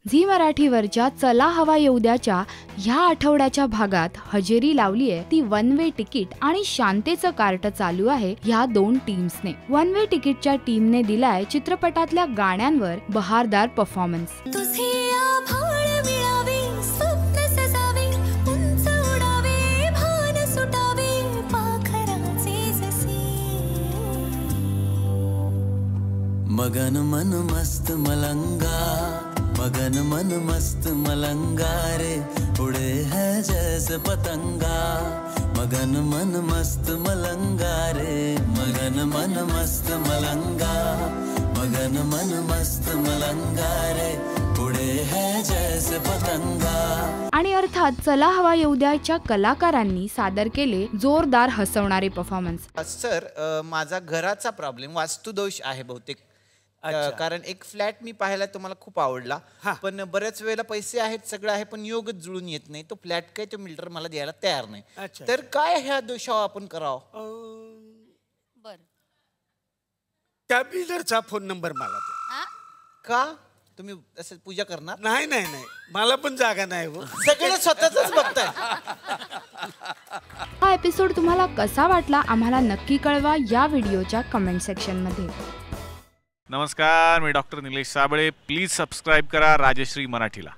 Zee मराठीवरच्या चला हवा येऊ द्याच्या ह्या आठवड्याच्या भागात हजेरी लावलीये ती वन वे तिकीट आणि शांतेचं कार्ट चालू आहे ह्या दोन टीम्सने। वन वे तिकीटच्या टीमने दिलाय चित्रपटातल्या गाण्यांवर बहारदार परफॉर्मन्स। मगन मन मस्त मलंगा, मगन मन मस्त मलंगा रे, उड़े है जैसे पतंगा। मगन मन मस्त मलंगा रे, मगन मन मस्त मलंगा, मगन मन मस्त मलंगा रे, उड़े है जैसे पतंगा। आणि अर्थात चला हवा येऊ द्याच्या कलाकारांनी सादर केले जोरदार हसवणारे परफॉर्मन्स। सर, माझा घराचा प्रॉब्लेम वास्तुदोष आहे बहुतेक। कारण एक फ्लॅट मी पाहिला तो मला खूप आवडला, पण बऱ्याच वेळेला पैसे आहेत सगळं आहे पण योगच जुळून येत नाही। तो फ्लॅट काय तो बिल्डर मला द्यायला तयार नाही। तर काय ह्या दोषावर आपण करावं? बर, त्या बिल्डरचा फोन नंबर मला द्या। का तुम्ही असं पूजा करणार? नाही नाही नाही, मला पण जागा नाही हो। सगळे स्वतःच बघताय। हा एपिसोड तुम्हाला कसा वाटला आम्हाला नक्की कळवा या व्हिडिओच्या कमेंट सेक्शन मध्ये। नमस्कार, मी doctor Nilesh Sable. Please subscribe करा राजश्री मराठीला।